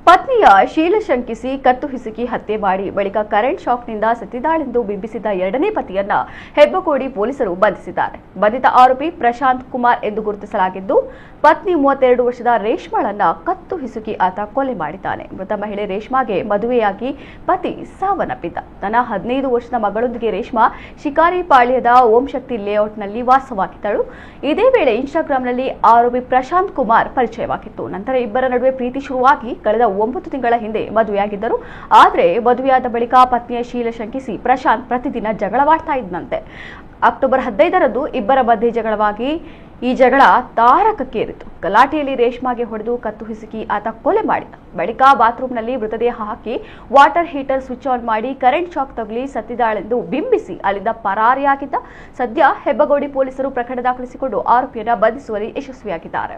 ಪತ್ನಿಯ ಶೀಲ ಶಂಕಿಸಿ ಕತ್ತು ಹಿಸುಕಿ ಹತ್ಯೆ ಮಾಡಿ ಬಳಿಕ ಕರೆಂಟ್ ಶಾಕ್ನಿಂದ ಸತ್ತಿದ್ದಾಳೆಂದು ಬಿಂಬಿಸಿದ ಎರಡನೇ ಪತಿಯನ್ನ ಹೆಬ್ಬಗೋಡಿ ಪೊಲೀಸರು ಬಂಧಿಸಿದ್ದಾರೆ. ಬಂಧಿತ ಆರೋಪಿ ಪ್ರಶಾಂತ್ ಕುಮಾರ್ ಎಂದು ಗುರುತಿಸಲಾಗಿದ್ದು, ಪತ್ನಿ 32 ವರ್ಷದ ರೇಷ್ಮಾಳನ್ನ ಕತ್ತು ಹಿಸುಕಿ ಆತ ಕೊಲೆ ಮಾಡಿದ್ದಾನೆ. ಮೃತ ಮಹಿಳೆ ರೇಷ್ಮಾಗೆ ಮದುವೆಯಾಗಿ ಪತಿ ಸಾವನ್ನಪ್ಪಿದ್ದ. ತನ್ನ 15 ವರ್ಷದ ಮಗಳೊಂದಿಗೆ ರೇಷ್ಮಾ ಶಿಕಾರಿಪಾಳ್ಯದ ಓಂ ಶಕ್ತಿ ಲೇಔಟ್ನಲ್ಲಿ ವಾಸವಾಗಿದ್ದಳು. ಇದೇ ವೇಳೆ ಇನ್ಸ್ಟಾಗ್ರಾಂನಲ್ಲಿ ಆರೋಪಿ ಪ್ರಶಾಂತ್ ಕುಮಾರ್ ಪರಿಚಯವಾಗಿತ್ತು. ನಂತರ ಇಬ್ಬರ ನಡುವೆ ಪ್ರೀತಿ ಶುರುವಾಗಿ ಕಳೆದ 9 ತಿಂಗಳ ಹಿಂದೆ ಮದುವೆಯಾಗಿದ್ದರು. ಆದರೆ ಮದುವೆಯಾದ ಬಳಿಕ ಪತ್ನಿಯ ಶೀಲ ಶಂಕಿಸಿ ಪ್ರಶಾಂತ್ ಪ್ರತಿದಿನ ಜಗಳವಾಡ್ತಾ ಇದ್ದಂತೆ. ಅಕ್ಟೋಬರ್ 15ರಂದು ಇಬ್ಬರ ಮಧ್ಯೆ ಜಗಳವಾಗಿ ಈ ಜಗಳ ತಾರಕಕ್ಕೇರಿತು. ಗಲಾಟೆಯಲ್ಲಿ ರೇಷ್ಮಾಗೆ ಹೊಡೆದು ಕತ್ತು ಹಿಸುಕಿ ಆತ ಕೊಲೆ ಮಾಡಿದ. ಬಳಿಕ ಬಾತ್ರೂಮ್ನಲ್ಲಿ ಮೃತದೇಹ ಹಾಕಿ ವಾಟರ್ ಹೀಟರ್ ಸ್ವಿಚ್ ಆನ್ ಮಾಡಿ ಕರೆಂಟ್ ಶಾಕ್ ತಗುಲಿ ಸತ್ತಿದ್ದಾಳೆಂದು ಬಿಂಬಿಸಿ ಅಲ್ಲಿಂದ ಪರಾರಿಯಾಗಿದ್ದ. ಸದ್ಯ ಹೆಬ್ಬಗೋಡಿ ಪೊಲೀಸರು ಪ್ರಕರಣ ದಾಖಲಿಸಿಕೊಂಡು ಆರೋಪಿಯನ್ನು ಬಂಧಿಸುವಲ್ಲಿ ಯಶಸ್ವಿಯಾಗಿದ್ದಾರೆ.